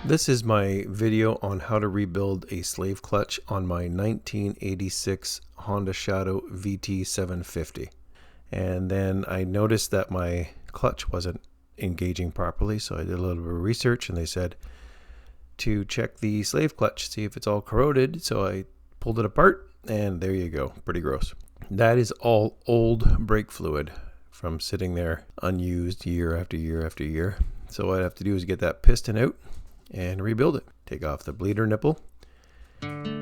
This is my video on how to rebuild a slave clutch on my 1986 Honda Shadow VT750. And then I noticed that my clutch wasn't engaging properly, so I did a little bit of research and they said to check the slave clutch, see if it's all corroded. So I pulled it apart and there you go, pretty gross. That is all old brake fluid from sitting there unused year after year after year. So what I have to do is get that piston out and rebuild it. Take off the bleeder nipple. And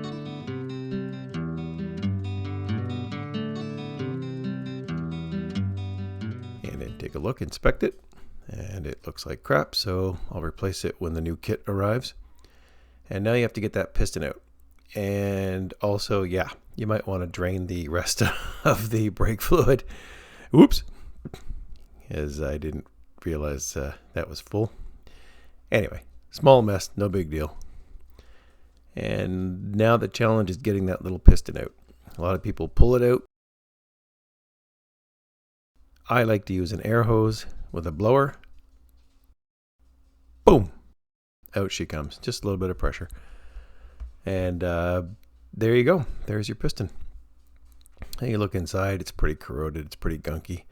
then take a look, inspect it, and it looks like crap, so I'll replace it when the new kit arrives. And now you have to get that piston out. And also, yeah, you might want to drain the rest of the brake fluid. Oops, as I didn't realize that was full. Anyway, small mess, no big deal. And now the challenge is getting that little piston out. A lot of people pull it out. I like to use an air hose with a blower. Boom! Out she comes. Just a little bit of pressure. And there you go. There's your piston. And you look inside, it's pretty corroded, it's pretty gunky.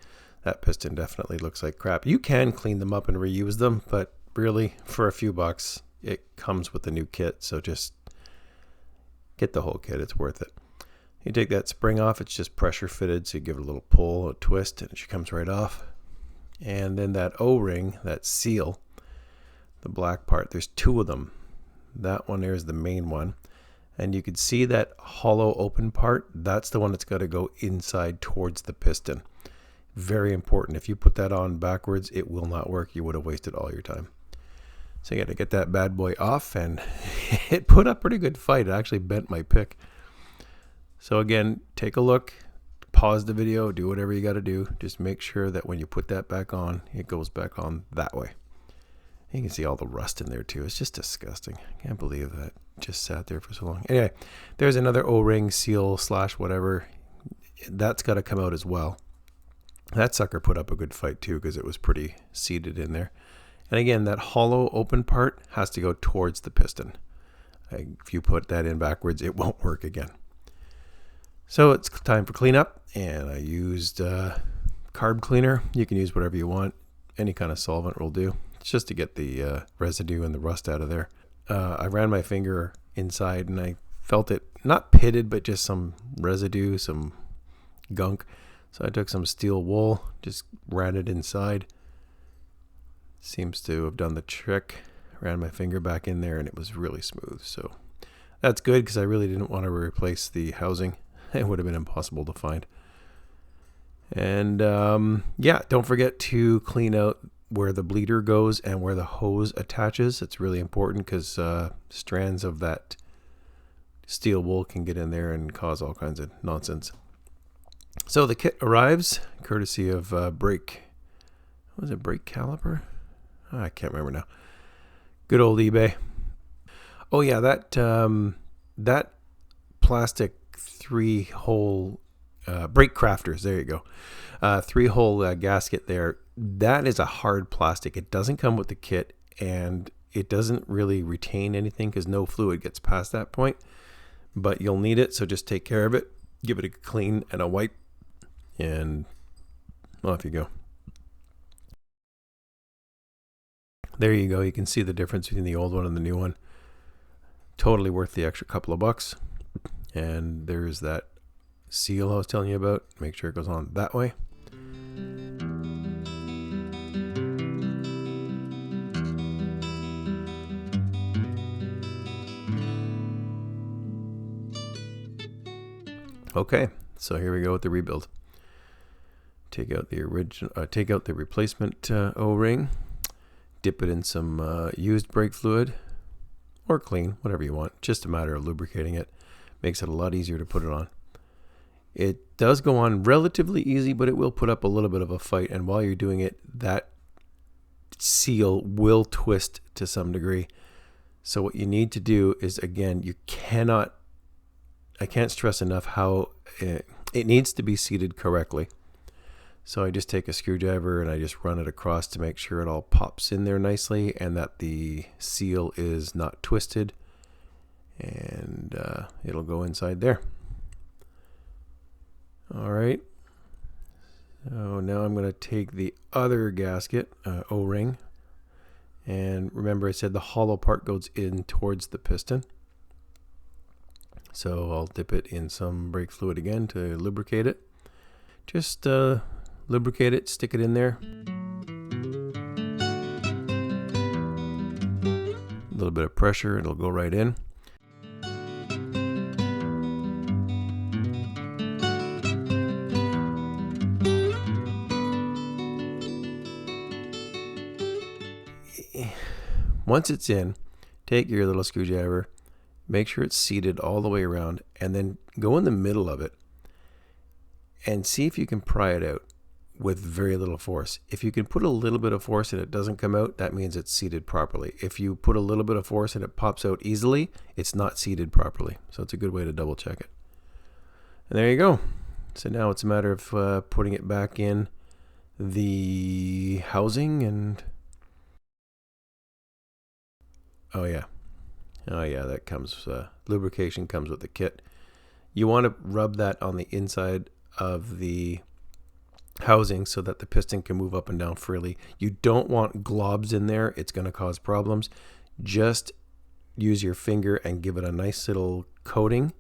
That piston definitely looks like crap. You can clean them up and reuse them, but really, for a few bucks, it comes with the new kit, so just get the whole kit. It's worth it. You take that spring off, it's just pressure fitted, so you give it a little pull, a twist, and she comes right off. And then that O-ring, that seal, the black part, there's two of them. That one there is the main one. And you can see that hollow open part, that's the one that's got to go inside towards the piston. Very important. If you put that on backwards, it will not work. You would have wasted all your time. So you got to get that bad boy off, and it put up a pretty good fight. It actually bent my pick. So again, take a look, pause the video, do whatever you got to do. Just make sure that when you put that back on, it goes back on that way. You can see all the rust in there too. It's just disgusting. I can't believe that just sat there for so long. Anyway, there's another O-ring seal / whatever. That's got to come out as well. That sucker put up a good fight too, because it was pretty seated in there. And again, that hollow open part has to go towards the piston. If you put that in backwards, it won't work again. So it's time for cleanup, and I used carb cleaner. You can use whatever you want. Any kind of solvent will do. It's just to get the residue and the rust out of there. I ran my finger inside and I felt it not pitted, but just some residue, some gunk. So I took some steel wool, just ran it inside. Seems to have done the trick. Ran my finger back in there and it was really smooth. So that's good, because I really didn't want to replace the housing. It would have been impossible to find. And yeah, don't forget to clean out where the bleeder goes and where the hose attaches. It's really important, because strands of that steel wool can get in there and cause all kinds of nonsense. So the kit arrives courtesy of brake. What was it, brake caliper? Oh, I can't remember now. Good old eBay. Oh yeah, that plastic 3-hole brake crafters. There you go. 3-hole gasket there. That is a hard plastic. It doesn't come with the kit, and it doesn't really retain anything because no fluid gets past that point. But you'll need it, so just take care of it. Give it a clean and a wipe, and off you go. There you go. You can see the difference between the old one and the new one. Totally worth the extra couple of bucks. And there's that seal I was telling you about. Make sure it goes on that way. Okay, so here we go with the rebuild. Take out the replacement O-ring. Dip it in some used brake fluid, or clean, whatever you want. Just a matter of lubricating it. Makes it a lot easier to put it on. It does go on relatively easy, but it will put up a little bit of a fight. And while you're doing it, that seal will twist to some degree. So what you need to do is, again, I can't stress enough how it needs to be seated correctly. So I just take a screwdriver and I just run it across to make sure it all pops in there nicely and that the seal is not twisted, and it'll go inside there. All right. So now I'm going to take the other gasket, O-ring, and remember I said the hollow part goes in towards the piston. So I'll dip it in some brake fluid again to lubricate it. Just lubricate it, stick it in there. A little bit of pressure, it'll go right in. Once it's in, take your little screwdriver, make sure it's seated all the way around, and then go in the middle of it and see if you can pry it out with very little force. If you can put a little bit of force and it doesn't come out, that means it's seated properly. If you put a little bit of force and it pops out easily, it's not seated properly. So it's a good way to double check it. And there you go. So now it's a matter of putting it back in the housing and... Oh yeah, that comes, lubrication comes with the kit. You want to rub that on the inside of the housing so that the piston can move up and down freely. You don't want globs in there, it's going to cause problems. Just use your finger and give it a nice little coating.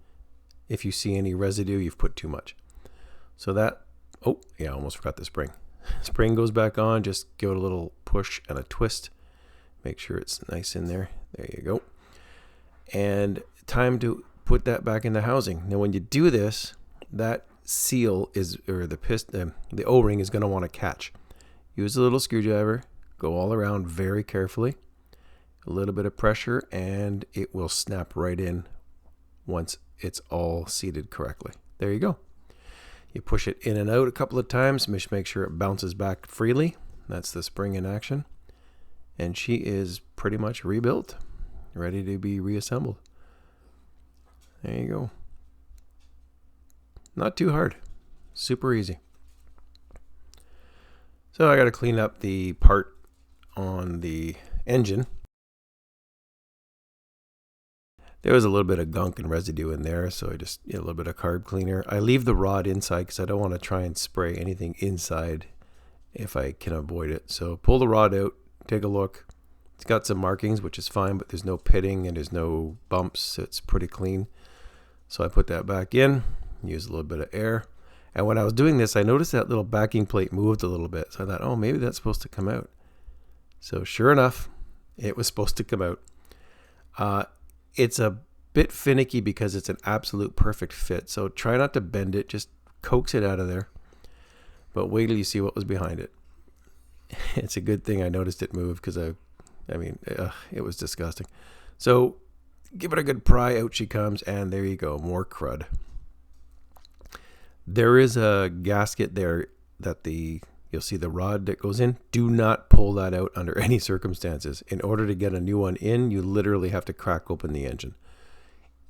If you see any residue, you've put too much. So that, oh yeah, I almost forgot the spring. Spring goes back on, just give it a little push and a twist. Make sure it's nice in there. There you go. And time to put that back in the housing. Now when you do this, that seal is, or the piston, the O-ring is going to want to catch. Use a little screwdriver, go all around very carefully, a little bit of pressure, and it will snap right in once it's all seated correctly. There you go. You push it in and out a couple of times, make sure it bounces back freely. That's the spring in action. And she is pretty much rebuilt, ready to be reassembled. There you go. Not too hard, super easy. So I got to clean up the part on the engine. There was a little bit of gunk and residue in there, so I just, a little bit of carb cleaner. I leave the rod inside because I don't want to try and spray anything inside if I can avoid it. So pull the rod out. Take a look. It's got some markings, which is fine, but there's no pitting and there's no bumps. It's pretty clean. So I put that back in, use a little bit of air. And when I was doing this, I noticed that little backing plate moved a little bit. So I thought, oh, maybe that's supposed to come out. So sure enough, it was supposed to come out. It's a bit finicky because it's an absolute perfect fit. So try not to bend it, just coax it out of there. But wait till you see what was behind it. It's a good thing I noticed it move because it was disgusting. So give it a good pry, out she comes, and there you go, more crud. There is a gasket there that you'll see the rod that goes in. Do not pull that out under any circumstances. In order to get a new one in, you literally have to crack open the engine.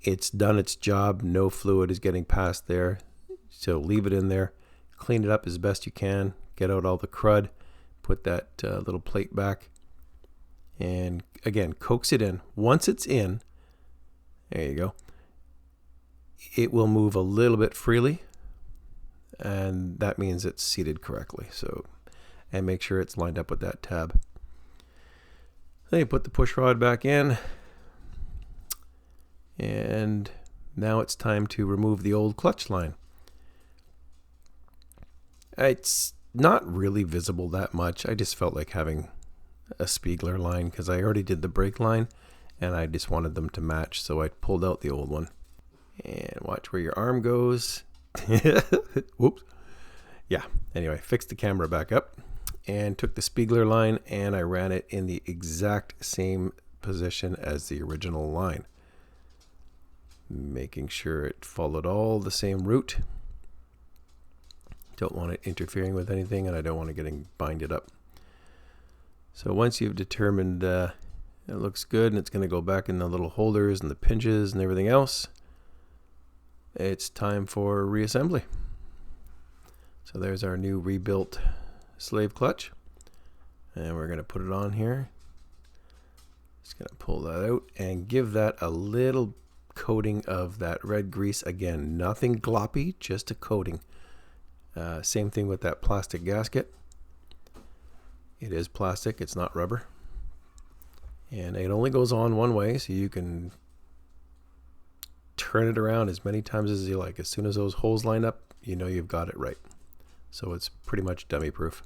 It's done its job. No fluid is getting past there. So leave it in there. Clean it up as best you can. Get out all the crud. Put that little plate back and again coax it in. Once it's in, there you go, it will move a little bit freely, and that means it's seated correctly. So, and make sure it's lined up with that tab. Then you put the push rod back in, and now it's time to remove the old clutch line. It's not really visible that much. I just felt like having a Spiegler line because I already did the brake line and I just wanted them to match, so I pulled out the old one. And watch where your arm goes. Whoops. Yeah, anyway, fixed the camera back up and took the Spiegler line and I ran it in the exact same position as the original line, making sure it followed all the same route. Don't want it interfering with anything, and I don't want it getting binded up. So once you've determined it looks good and it's going to go back in the little holders and the pinches and everything else, it's time for reassembly. So there's our new rebuilt slave clutch. And we're going to put it on here. Just going to pull that out and give that a little coating of that red grease. Again, nothing gloppy, just a coating. Same thing with that plastic gasket. It is plastic, it's not rubber. And it only goes on one way, so you can turn it around as many times as you like. As soon as those holes line up, you know you've got it right. So it's pretty much dummy proof.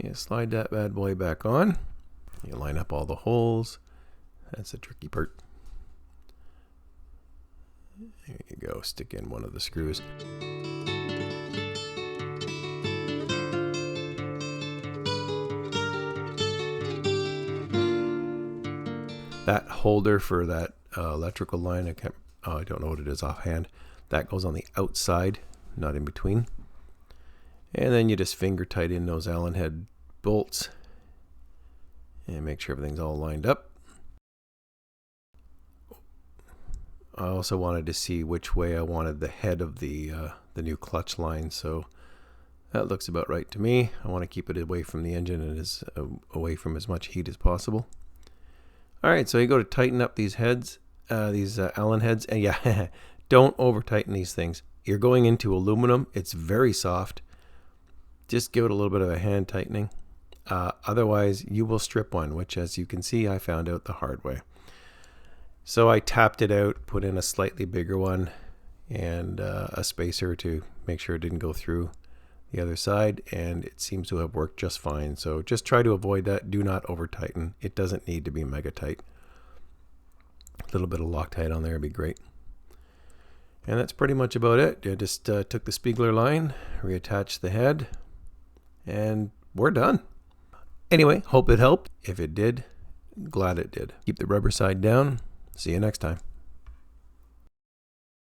You slide that bad boy back on. You line up all the holes. That's the tricky part. There you go, stick in one of the screws. That holder for that electrical line, I don't know what it is offhand. That goes on the outside, not in between. And then you just finger tight in those Allen head bolts and make sure everything's all lined up. I also wanted to see which way I wanted the head of the new clutch line, so that looks about right to me. I want to keep it away from the engine and away from as much heat as possible. Alright, so you go to tighten up these heads, these Allen heads, and yeah, don't over tighten these things. You're going into aluminum, it's very soft. Just give it a little bit of a hand tightening. Otherwise, you will strip one, which as you can see, I found out the hard way. So I tapped it out, put in a slightly bigger one, and a spacer to make sure it didn't go through the other side, and it seems to have worked just fine. So just try to avoid that. Do not over tighten. It doesn't need to be mega tight. A little bit of Loctite on there would be great. And that's pretty much about it. I just took the Spiegler line, reattached the head, and we're done. Anyway, hope it helped. If it did, glad it did. Keep the rubber side down. See you next time.